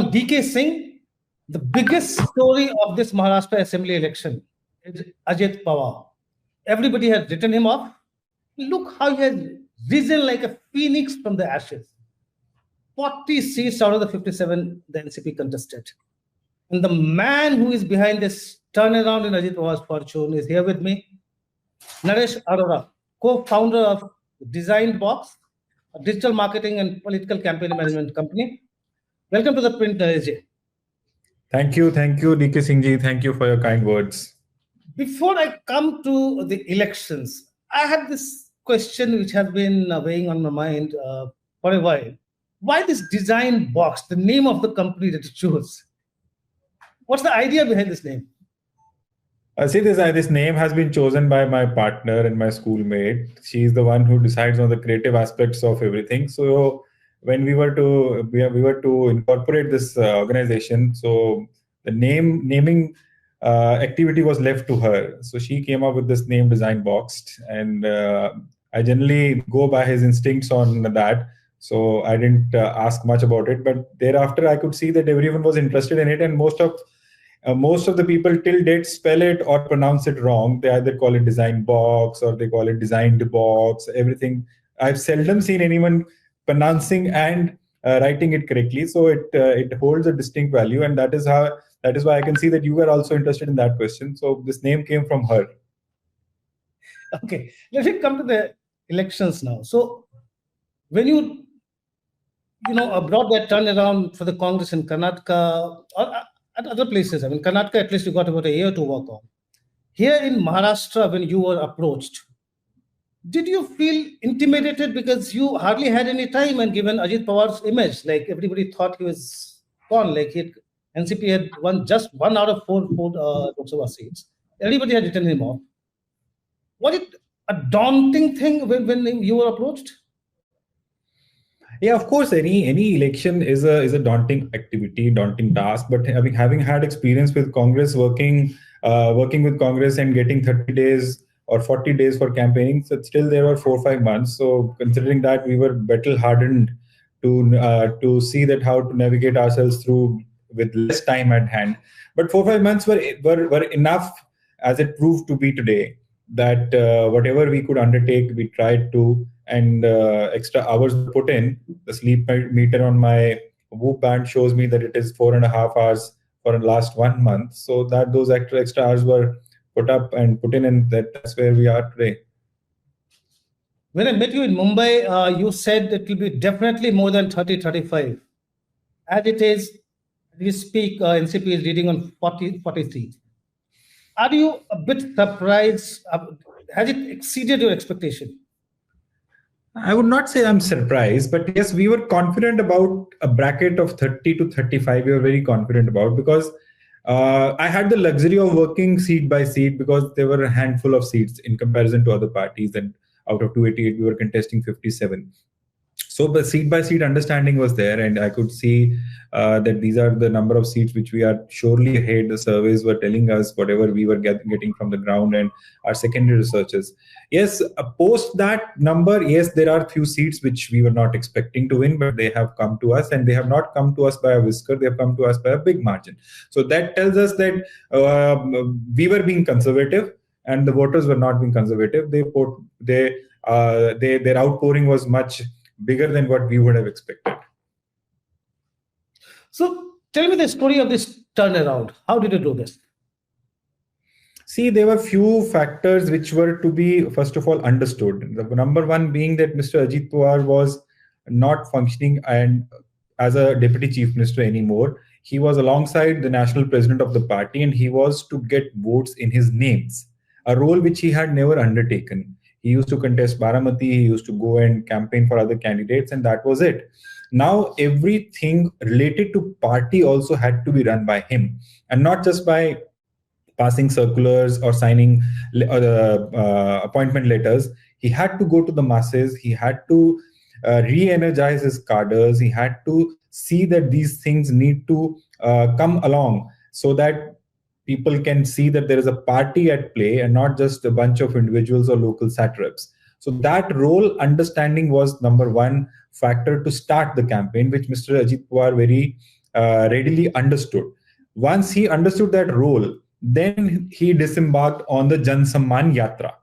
from DK Singh, the biggest story of this Maharashtra assembly election is Ajit Pawar. Everybody has written him off. Look how he has risen like a phoenix from the ashes. 40 seats out of the 57 the NCP contested. And the man who is behind this turnaround in Ajit Pawar's fortune is here with me, Naresh Arora, co-founder of DesignBoxed, a digital marketing and political campaign management company. Welcome to the print, Naresh. Thank you, DK Singh ji. Thank you for your kind words. Before I come to the elections, I have this question which has been weighing on my mind for a while. Why this DesignBoxed, the name of the company that you chose? What's the idea behind this name? This name has been chosen by my partner and my schoolmate. She's the one who decides on the creative aspects of everything. So when we were to incorporate this organization, so the naming activity was left to her. So she came up with this name DesignBoxed, and I generally go by his instincts on that. So I didn't ask much about it, but thereafter I could see that everyone was interested in it, and most of the people till date spell it or pronounce it wrong. They either call it DesignBox or they call it Designed Box. Everything. I've seldom seen anyone pronouncing and writing it correctly. So it holds a distinct value, and that is why I can see that you were also interested in that question. So this name came from her. Okay, let me come to the elections now. So when you brought that turnaround for the Congress in Karnataka or at other places, I mean, Karnataka, at least you got about a year to work on. Here in Maharashtra, when you were approached, did you feel intimidated because you hardly had any time, and given Ajit Pawar's image, like everybody thought he was gone, like NCP had won just 1 out of 4 Lok Sabha seats. Everybody had written him off. Was it a daunting thing when you were approached? Yeah, of course, any election is a daunting activity, daunting task. But having had experience with Congress, working with Congress and getting 30 days or 40 days for campaigning, so still there were 4 or 5 months. So considering that, we were battle hardened to see that how to navigate ourselves through with less time at hand. But 4 or 5 months were enough, as it proved to be today, that whatever we could undertake, we tried to. And extra hours put in. The sleep meter on my Whoop band shows me that it is 4.5 hours for the last 1 month. So that those extra hours were put in, and that's where we are today. When I met you in Mumbai, you said it will be definitely more than 30-35. As it is, we speak, NCP is leading on 43. Are you a bit surprised? Has it exceeded your expectation? I would not say I'm surprised, but yes, we were confident about a bracket of 30 to 35. We were very confident about, because I had the luxury of working seat by seat, because there were a handful of seats in comparison to other parties, and out of 288, we were contesting 57. So the seat by seat understanding was there, and I could see that these are the number of seats which we are surely ahead. The surveys were telling us whatever we were getting from the ground and our secondary researches. Yes, post that number, yes, there are few seats which we were not expecting to win, but they have come to us, and they have not come to us by a whisker. They have come to us by a big margin. So that tells us that we were being conservative, and the voters were not being conservative. Their outpouring was much bigger than what we would have expected. So tell me the story of this turnaround. How did you do this? See, there were few factors which were to be, first of all, understood. The number one being that Mr. Ajit Pawar was not functioning and as a deputy chief minister anymore. He was alongside the national president of the party, and he was to get votes in his names, a role which he had never undertaken. He used to contest Baramati, he used to go and campaign for other candidates, and that was it. Now, everything related to party also had to be run by him, and not just by passing circulars or signing appointment letters. He had to go to the masses. He had to re-energize his cadres. He had to see that these things need to come along, so that people can see that there is a party at play and not just a bunch of individuals or local satraps. So that role understanding was number one factor to start the campaign, which Mr. Ajit Pawar very readily understood. Once he understood that role, then he disembarked on the Jan Samman Yatra.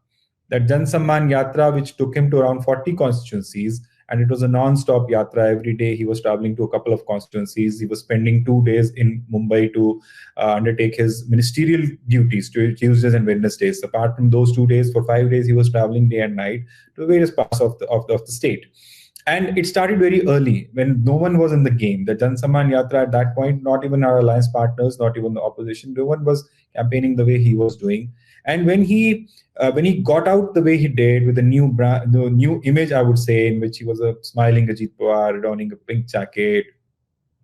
That Jan Samman Yatra, which took him to around 40 constituencies, and it was a non-stop yatra. Every day he was traveling to a couple of constituencies. He was spending 2 days in Mumbai to undertake his ministerial duties to Tuesdays and Wednesdays. Apart from those 2 days, for 5 days he was traveling day and night to various parts of the state. And it started very early when no one was in the game. The Jan Samman Yatra at that point, not even our alliance partners, not even the opposition, no one was campaigning the way he was doing. And when he got out the way he did, with the new image, I would say, in which he was a smiling Ajit Pawar, donning a pink jacket.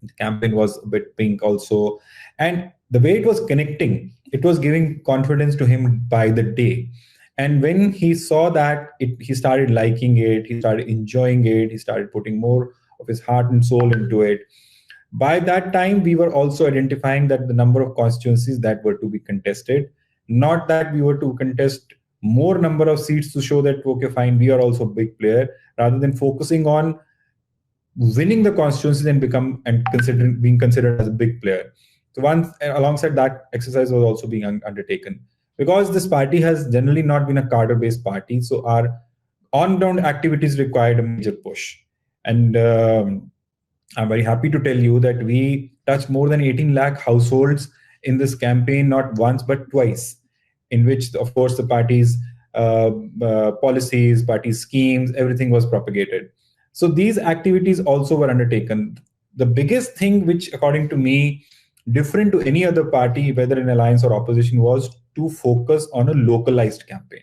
The campaign was a bit pink also, and the way it was connecting, it was giving confidence to him by the day. And when he saw that, he started liking it, he started enjoying it, he started putting more of his heart and soul into it. By that time, we were also identifying that the number of constituencies that were to be contested, not that we were to contest more number of seats to show that, okay, fine, we are also a big player, rather than focusing on winning the constituencies and being considered as a big player. So once alongside that exercise was also being undertaken, because this party has generally not been a cadre-based party, so our on-ground activities required a major push. And I'm very happy to tell you that we touched more than 18 lakh households in this campaign, not once but twice, in which, of course, the party's policies, party schemes, everything was propagated. So these activities also were undertaken. The biggest thing which, according to me, different to any other party, whether in alliance or opposition, was to focus on a localized campaign.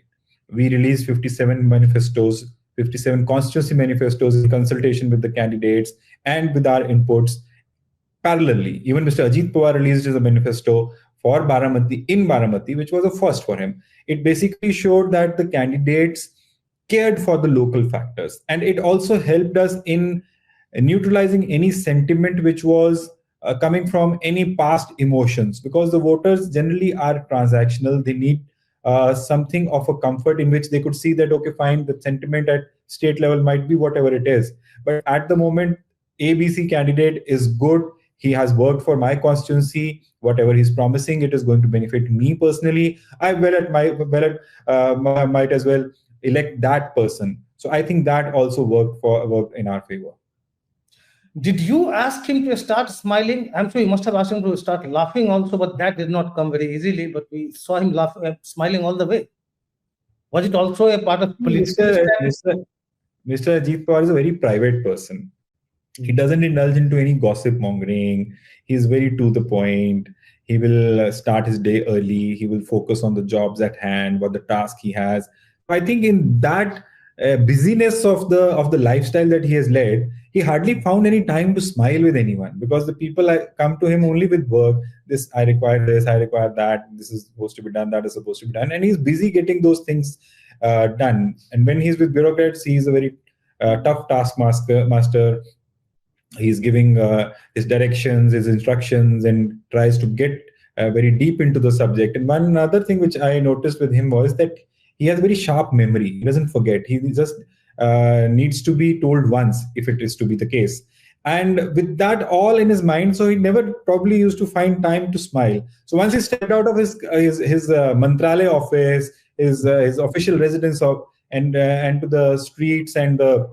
We released 57 manifestos, 57 constituency manifestos in consultation with the candidates and with our inputs parallelly. Even Mr. Ajit Pawar released his manifesto for Baramati, in Baramati, which was a first for him. It basically showed that the candidates cared for the local factors. And it also helped us in neutralizing any sentiment which was coming from any past emotions, because the voters generally are transactional. They need something of a comfort in which they could see that, okay, fine, the sentiment at state level might be whatever it is. But at the moment, ABC candidate is good. He has worked for my constituency. Whatever he's promising, it is going to benefit me personally. I might as well elect that person. So I think that also worked in our favor. Did you ask him to start smiling? I'm sure you must have asked him to start laughing also, but that did not come very easily. But we saw him smiling all the way. Was it also a part of political? Mr. Ajit Pawar is a very private person. He doesn't indulge into any gossip mongering. He's very to the point. He will start his day early. He will focus on the jobs at hand, what the task he has. I think in that busyness of the lifestyle that he has led, he hardly found any time to smile with anyone, because the people come to him only with work. I require this, I require that. This is supposed to be done. That is supposed to be done, and he's busy getting those things done. And when he's with bureaucrats, he's a very tough taskmaster. He's giving his directions, his instructions, and tries to get very deep into the subject. And one other thing which I noticed with him was that he has very sharp memory. He doesn't forget. He just needs to be told once, if it is to be the case. And with that all in his mind, so he never probably used to find time to smile. So once he stepped out of his Mantralaya office, his official residence and to the streets and the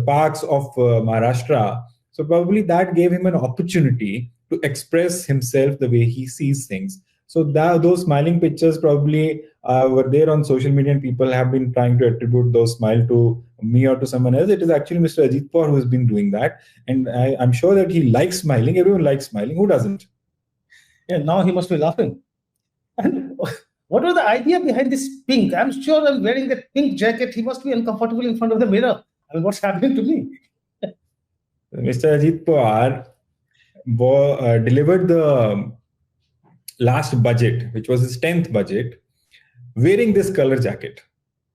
parks of Maharashtra. So probably that gave him an opportunity to express himself the way he sees things. So those smiling pictures probably were there on social media, and people have been trying to attribute those smile to me or to someone else. It is actually Mr. Ajit Pawar who has been doing that. And I'm sure that he likes smiling. Everyone likes smiling. Who doesn't? Yeah, now he must be laughing. And what was the idea behind this pink? I'm sure I'm wearing that pink jacket. He must be uncomfortable in front of the mirror. I mean, what's happening to me? Mr. Ajit Pawar delivered the last budget, which was his 10th budget, wearing this color jacket.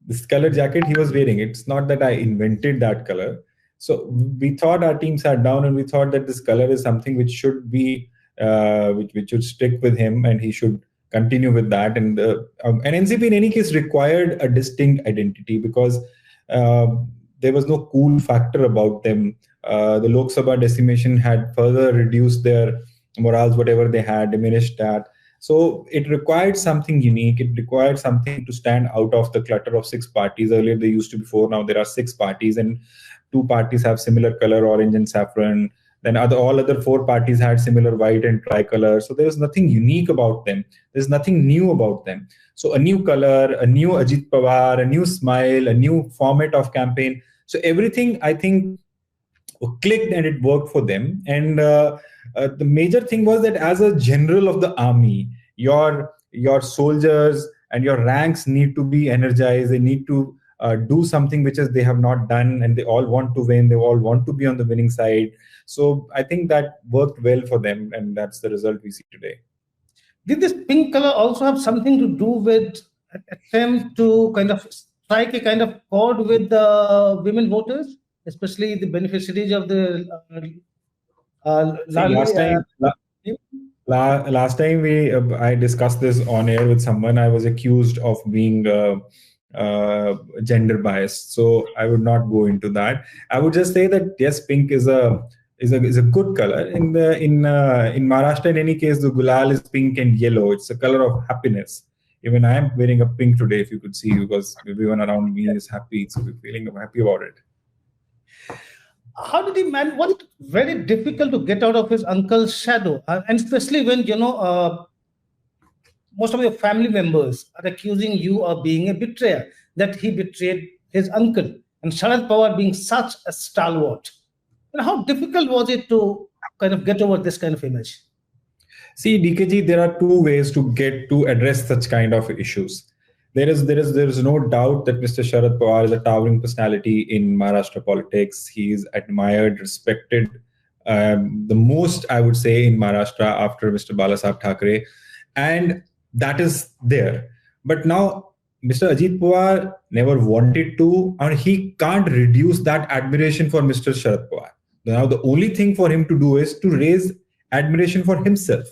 This color jacket he was wearing. It's not that I invented that color. So we thought, our team sat down and we thought that this color is something which should be, which should stick with him, and he should continue with that. And NCP in any case required a distinct identity, because there was no cool factor about them The Lok Sabha decimation had further reduced their morals, whatever they had, diminished that. So it required something unique. It required something to stand out of the clutter of six parties. Earlier there used to be four, now there are six parties, and two parties have similar color, orange and saffron. Then all other four parties had similar white and tricolor. So there was nothing unique about them. There's nothing new about them. So a new color, a new Ajit Pawar, a new smile, a new format of campaign. So everything, I think, clicked and it worked for them. And the major thing was that as a general of the army, your soldiers and your ranks need to be energized. They need to do something which is they have not done, and they all want to win. They all want to be on the winning side. So I think that worked well for them, and that's the result we see today. Did this pink color also have something to do with an attempt to kind of strike a kind of chord with the women voters, especially the beneficiaries of the last time I discussed this on air with someone, I was accused of being gender biased. So I would not go into that. I would just say that yes, pink is a good color. In Maharashtra, in any case, the gulal is pink and yellow. It's a color of happiness. Even I am wearing a pink today, if you could see, because everyone around me is happy. So we're feeling happy about it. How did he manage? Was it very difficult to get out of his uncle's shadow? And especially when, most of your family members are accusing you of being a betrayer, that he betrayed his uncle, and Sharad Pawar being such a stalwart. And how difficult was it to kind of get over this kind of image? See, DKG, there are two ways to address such kind of issues. There is no doubt that Mr. Sharad Pawar is a towering personality in Maharashtra politics. He is admired, respected, the most, I would say, in Maharashtra after Mr. Balasaheb Thackeray, and that is there. But now Mr. Ajit Pawar never wanted to, and he can't reduce that admiration for Mr. Sharad Pawar. Now the only thing for him to do is to raise admiration for himself.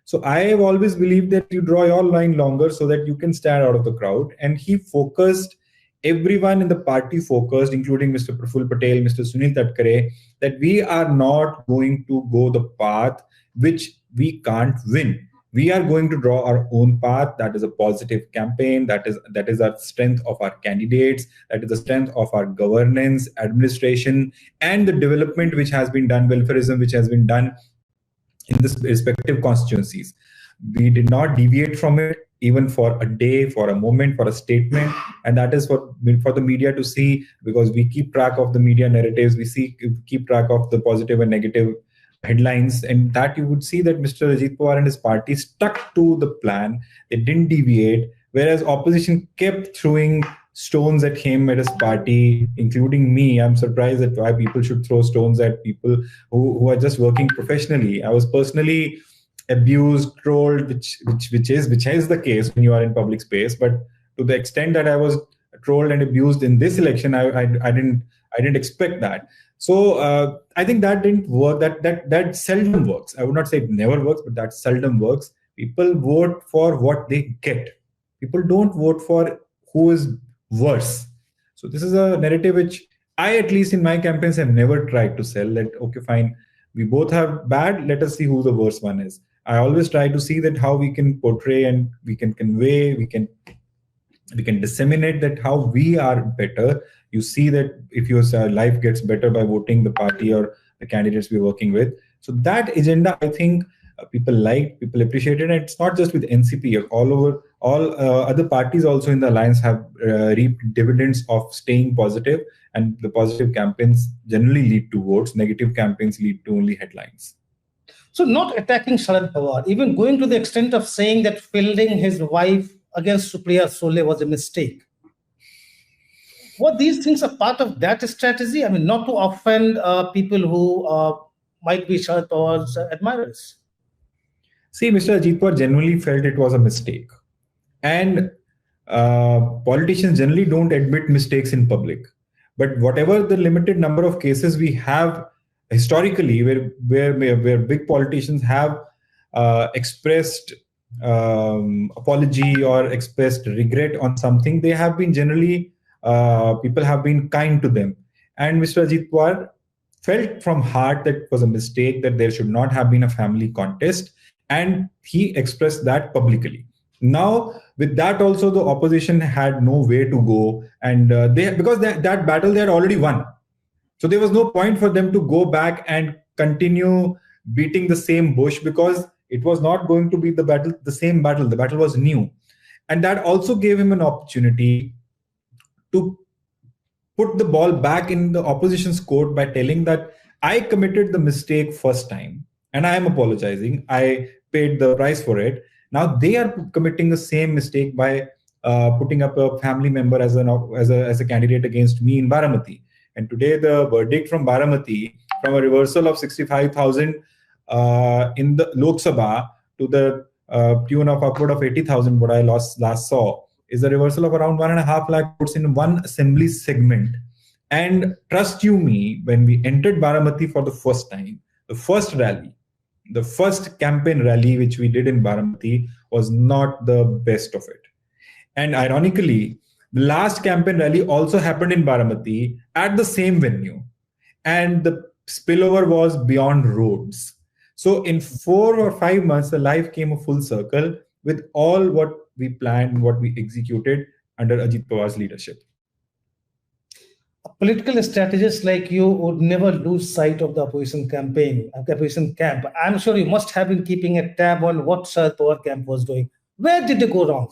So I have always believed that you draw your line longer so that you can stand out of the crowd. And he focused, everyone in the party focused, including Mr. Praful Patel, Mr. Sunil Tatkare, that we are not going to go the path which we can't win. We are going to draw our own path. That is a positive campaign. That is our strength of our candidates. That is the strength of our governance, administration, and the development which has been done, welfareism which has been done in the respective constituencies. We did not deviate from it, even for a day, for a moment, for a statement. And that is for the media to see, because we keep track of the media narratives. We keep track of the positive and negative headlines, and that you would see that Mr. Ajit Pawar and his party stuck to the plan. They didn't deviate, whereas opposition kept throwing stones at him, at his party, including me. I'm surprised at why people should throw stones at people who are just working professionally. I was personally abused, trolled, which is the case when you are in public space. But to the extent that I was trolled and abused in this election, I didn't expect that. So I think that didn't work. That seldom works. I would not say it never works, but that seldom works. People vote for what they get. People don't vote for who is worse. So this is a narrative which I, at least in my campaigns, have never tried to sell, that okay, fine, we both have bad, let us see who the worst one is. I always try to see that how we can portray and we can convey, we can disseminate that how we are better. You see that if your life gets better by voting the party or the candidates we're working with. So that agenda, I think, people like, people appreciate it. And it's not just with NCP, all other parties also in the alliance have reaped dividends of staying positive, and the positive campaigns generally lead to votes. Negative campaigns lead to only headlines. So not attacking Sharad Pawar, even going to the extent of saying that fielding his wife against Supriya Sole was a mistake. Were these things a part of that strategy? I mean, not to offend people who might be Sharad Pawar's admirers. See, Mr. Ajit Pawar genuinely felt it was a mistake. And politicians generally don't admit mistakes in public. But whatever the limited number of cases we have historically where big politicians have expressed apology or expressed regret on something, they have been generally, people have been kind to them. And Mr. Ajit Pawar felt from heart that it was a mistake, that there should not have been a family contest, and he expressed that publicly. Now, with that also, the opposition had no way to go, and because that battle they had already won. So there was no point for them to go back and continue beating the same bush, because it was not going to be the same battle. The battle was new. And that also gave him an opportunity to put the ball back in the opposition's court by telling that I committed the mistake first time and I am apologizing. I paid the price for it. Now they are committing the same mistake by putting up a family member as a candidate against me in Baramati. And today the verdict from Baramati, from a reversal of 65,000 in the Lok Sabha to the tune of upward of 80,000, what I last saw, is a reversal of around 1.5 lakh votes in one assembly segment. And trust you me, when we entered Baramati for the first time, the first rally, the first campaign rally which we did in Baramati was not the best of it. And ironically, the last campaign rally also happened in Baramati at the same venue. And the spillover was beyond roads. So in 4 or 5 months, the life came a full circle with all what we planned, what we executed under Ajit Pawar's leadership. A political strategist like you would never lose sight of the opposition campaign, opposition camp. I'm sure you must have been keeping a tab on what Sharad Pawar camp was doing. Where did they go wrong?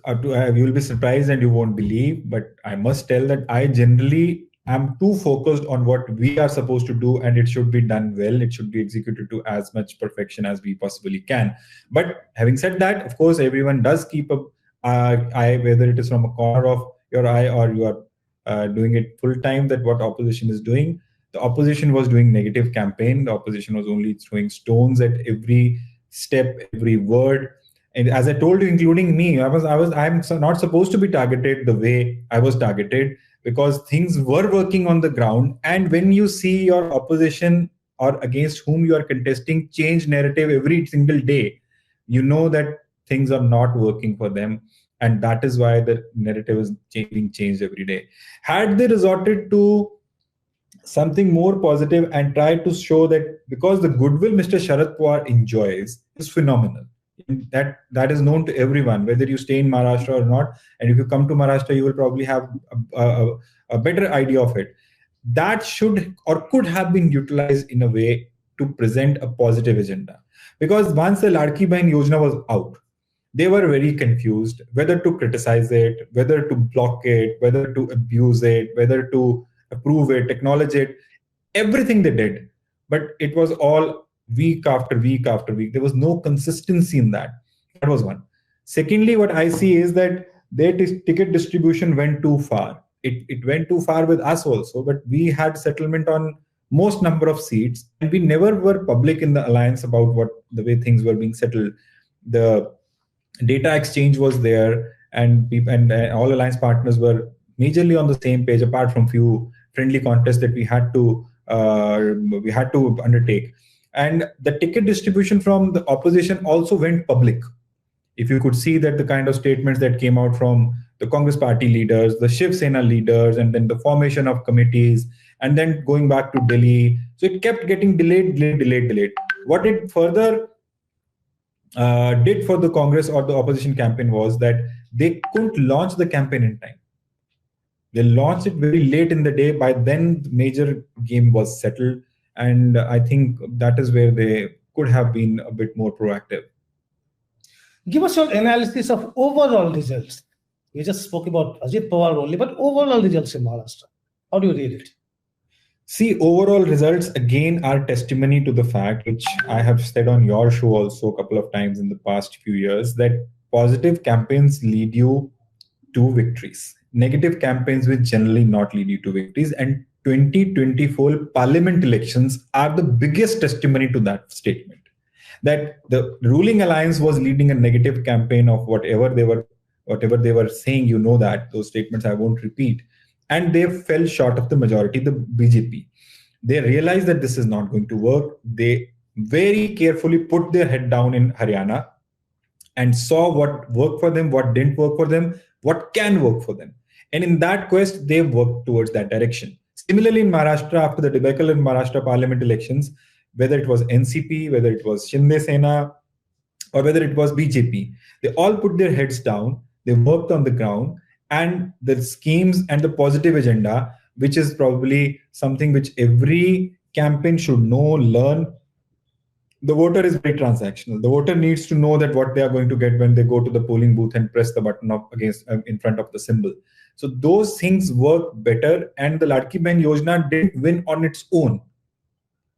You will be surprised and you won't believe, but I must tell that I generally am too focused on what we are supposed to do, and it should be done well. It should be executed to as much perfection as we possibly can. But having said that, of course, everyone does keep an eye, whether it is from a corner of your eye or you are doing it full time, that what opposition is doing. The opposition was doing negative campaign. The opposition was only throwing stones at every step, every word. And as I told you, including me, I'm not supposed to be targeted the way I was targeted, because things were working on the ground. And when you see your opposition or against whom you are contesting change narrative every single day, you know that things are not working for them. And that is why the narrative is being changed every day. Had they resorted to something more positive and tried to show that, because the goodwill Mr. Sharad Pawar enjoys is phenomenal. That is known to everyone, whether you stay in Maharashtra or not. And if you come to Maharashtra, you will probably have a better idea of it. That should or could have been utilized in a way to present a positive agenda. Because once the Ladki Bahin Yojana was out, they were very confused whether to criticize it, whether to block it, whether to abuse it, whether to approve it, acknowledge it, everything they did. But it was all week after week after week. There was no consistency in that. That was one. Secondly, what I see is that their ticket distribution went too far. It went too far with us also, but we had settlement on most number of seats, and we never were public in the alliance about the way things were being settled. The data exchange was there, and all alliance partners were majorly on the same page, apart from few friendly contests that we had to undertake. And the ticket distribution from the opposition also went public. If you could see that the kind of statements that came out from the Congress party leaders, the Shiv Sena leaders, and then the formation of committees, and then going back to Delhi. So it kept getting delayed. What it further did for the Congress or the opposition campaign was that they couldn't launch the campaign in time. They launched it very late in the day. By then, the major game was settled. And I think that is where they could have been a bit more proactive. Give us your analysis of overall results. You just spoke about Ajit Pawar only, but overall results in Maharashtra. How do you read it? See, overall results again are testimony to the fact, which I have said on your show also a couple of times in the past few years, that positive campaigns lead you to victories. Negative campaigns will generally not lead you to victories. And 2024 parliament elections are the biggest testimony to that statement, that the ruling alliance was leading a negative campaign of whatever they were saying. You know that those statements I won't repeat, and they fell short of the majority, the BJP. They realized that this is not going to work. They very carefully put their head down in Haryana and saw what worked for them, what didn't work for them, what can work for them. And in that quest, they worked towards that direction. Similarly, in Maharashtra, after the debacle in Maharashtra parliament elections, whether it was NCP, whether it was Shinde Sena, or whether it was BJP, they all put their heads down, they worked on the ground, and the schemes and the positive agenda, which is probably something which every campaign should know, learn. The voter is very transactional. The voter needs to know that what they are going to get when they go to the polling booth and press the button up against in front of the symbol. So those things work better, and the Ladki Bahin Yojana didn't win on its own.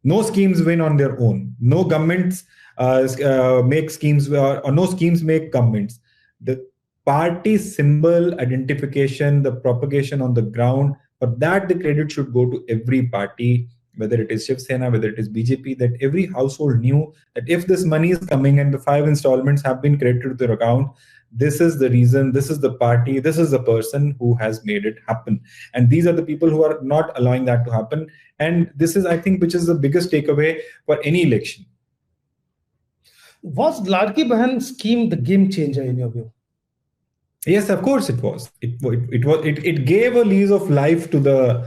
No schemes win on their own. No governments make schemes, or no schemes make governments. The party symbol identification, the propagation on the ground, for that the credit should go to every party, whether it is Shiv Sena, whether it is BJP, that every household knew that if this money is coming and the 5 installments have been credited to their account, this is the reason, this is the party, this is the person who has made it happen. And these are the people who are not allowing that to happen. And this is, I think, which is the biggest takeaway for any election. Was Ladki Bahan scheme the game changer in your view? Yes, of course it was. It gave a lease of life to the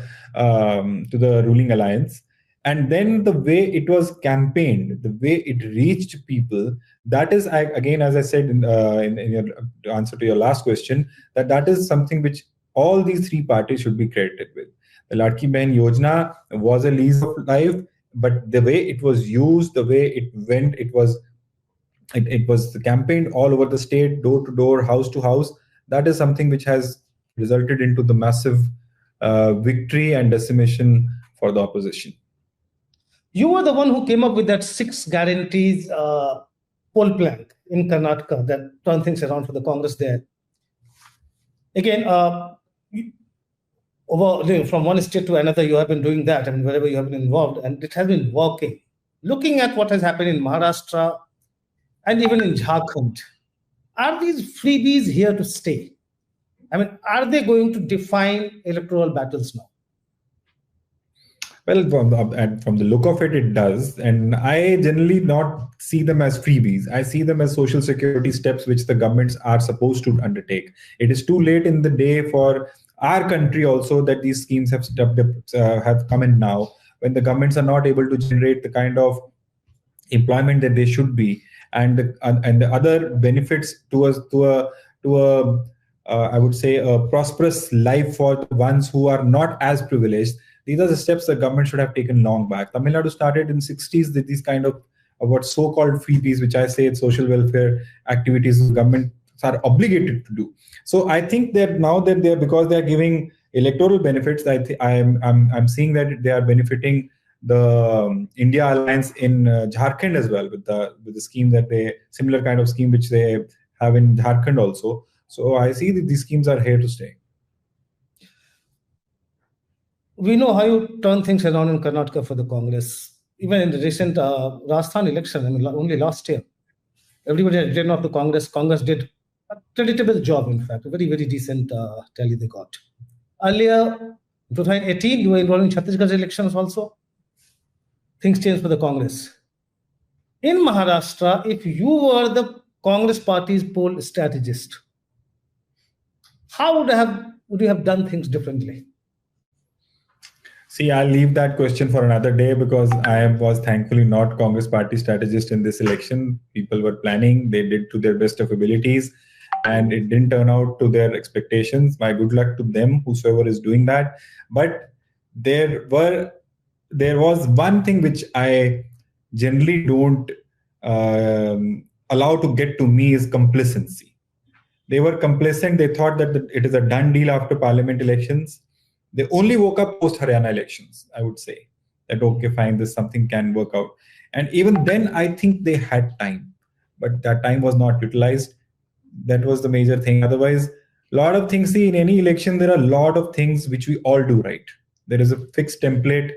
ruling alliance. And then the way it was campaigned, the way it reached people, that is, again, as I said in your answer to your last question, that is something which all these 3 parties should be credited with. The Ladki Bahin Yojana was a lease of life, but the way it was used, the way it went, it was campaigned all over the state, door to door, house to house. That is something which has resulted into the massive victory and decimation for the opposition. You were the one who came up with that 6 guarantees poll plank in Karnataka that turned things around for the Congress there. Again, from one state to another, you have been doing that, and wherever you have been involved, and it has been working. Looking at what has happened in Maharashtra and even in Jharkhand, are these freebies here to stay? I mean, are they going to define electoral battles now? Well, from the look of it, it does. And I generally not see them as freebies. I see them as social security steps which the governments are supposed to undertake. It is too late in the day for our country also that these schemes have stepped up, have come in now, when the governments are not able to generate the kind of employment that they should be, and the other benefits to I would say a prosperous life for the ones who are not as privileged. These are the steps the government should have taken long back. Tamil Nadu started in the 60s with these kind of what so-called freebies, which I say it's social welfare activities the governments are obligated to do. So I think that now that because they are giving electoral benefits, I'm seeing that they are benefiting the India Alliance in Jharkhand as well with the scheme similar kind of scheme which they have in Jharkhand also. So I see that these schemes are here to stay. We know how you turn things around in Karnataka for the Congress. Even in the recent Rajasthan election, I mean, only last year, everybody had written off the Congress. Congress did a creditable job, in fact, a very, very decent tally they got. Earlier, in 2018, you were involved in Chhattisgarh elections also. Things changed for the Congress. In Maharashtra, if you were the Congress party's poll strategist, how would you have done things differently? See, I'll leave that question for another day because I was thankfully not Congress party strategist in this election. People were planning, they did to their best of abilities, and it didn't turn out to their expectations. My good luck to them, whosoever is doing that. But there was one thing which I generally don't allow to get to me is complacency. They were complacent. They thought that it is a done deal after parliament elections. They only woke up post Haryana elections, I would say. That, okay, fine, this something can work out. And even then, I think they had time. But that time was not utilized. That was the major thing. Otherwise, a lot of things, see, in any election, there are a lot of things which we all do right. There is a fixed template.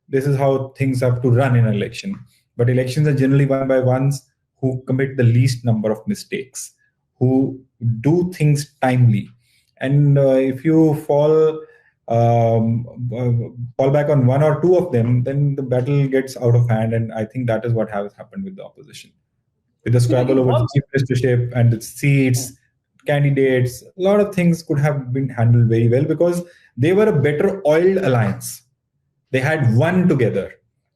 This is how things have to run in an election. But elections are generally won by ones who commit the least number of mistakes, who do things timely. And if you fall back on one or two of them, then the battle gets out of hand. And I think that is what has happened with the opposition. With the scrabble over the chief ministership and the seats, candidates, a lot of things could have been handled very well because they were a better oiled alliance. They had won together.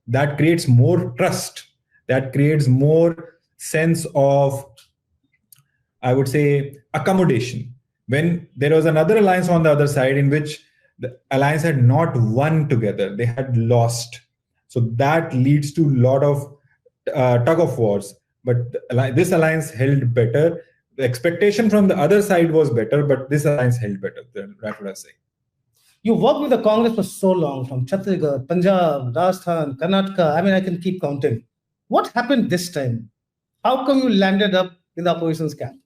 That creates more trust. That creates more sense of, I would say, accommodation. When there was another alliance on the other side in which the alliance had not won together, they had lost. So that leads to a lot of tug of wars. But this alliance held better. The expectation from the other side was better, but this alliance held better. That's what I say. You worked with the Congress for so long, from Chhattisgarh, Punjab, Rajasthan, Karnataka. I mean, I can keep counting. What happened this time? How come you landed up in the opposition's camp?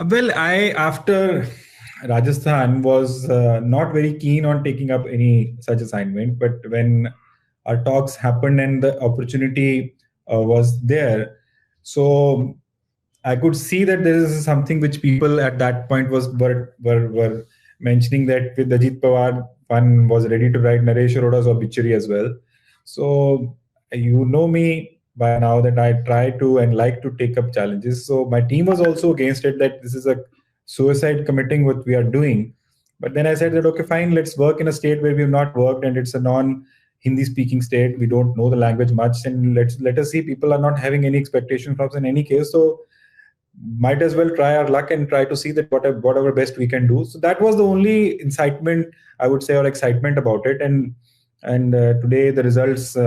Well, I, after Rajasthan, was not very keen on taking up any such assignment. But when our talks happened and the opportunity was there, so I could see that there is something which people at that point were mentioning, that with Ajit Pawar, one was ready to write Naresh Arora's obituary as well. So you know me by now that I try to and like to take up challenges. So my team was also against it, that this is a suicide committing what we are doing. But then I said that, okay, fine, let's work in a state where we have not worked, and it's a non-Hindi speaking state. We don't know the language much, and let us see. People are not having any expectation from us in any case. So might as well try our luck and try to see that whatever best we can do. So that was the only incitement, I would say, or excitement about it. And today the results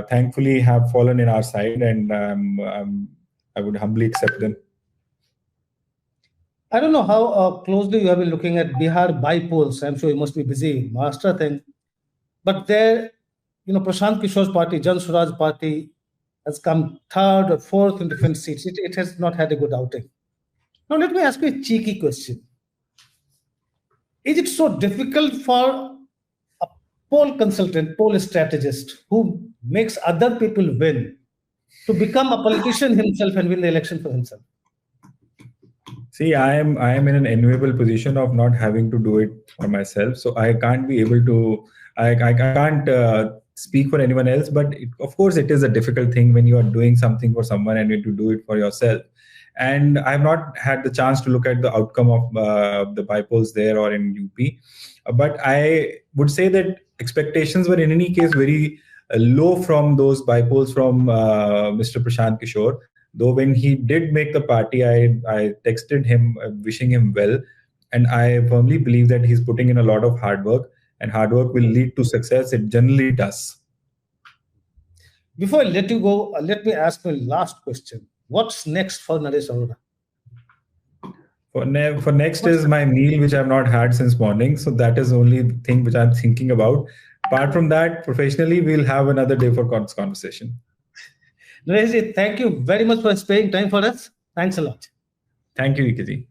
thankfully have fallen in our side, and I would humbly accept them. I don't know how closely you have been looking at Bihar by-polls. I'm sure you must be busy, Maharashtra thing. But there, Prashant Kishore's party, Jan Swaraj party, has come third or fourth in different seats. It has not had a good outing. Now, let me ask you a cheeky question. Is it so difficult for a poll consultant, poll strategist, who makes other people win, to become a politician himself and win the election for himself? See, I am in an enviable position of not having to do it for myself. So I can't be able to, I can't speak for anyone else, but of course it is a difficult thing when you are doing something for someone and you need to do it for yourself. And I've not had the chance to look at the outcome of the by-polls there or in UP. But I would say that expectations were in any case very low from those by-polls from Mr. Prashant Kishore. Though when he did make the party, I texted him wishing him well. And I firmly believe that he's putting in a lot of hard work, and hard work will lead to success. It generally does. Before I let you go, let me ask my last question. What's next for Naresh Arora? For next is my meal, which I've not had since morning. So that is the only thing which I'm thinking about. Apart from that, professionally, we'll have another day for conversation. Naresh, thank you very much for sparing time for us. Thanks a lot. Thank you, Ikiji.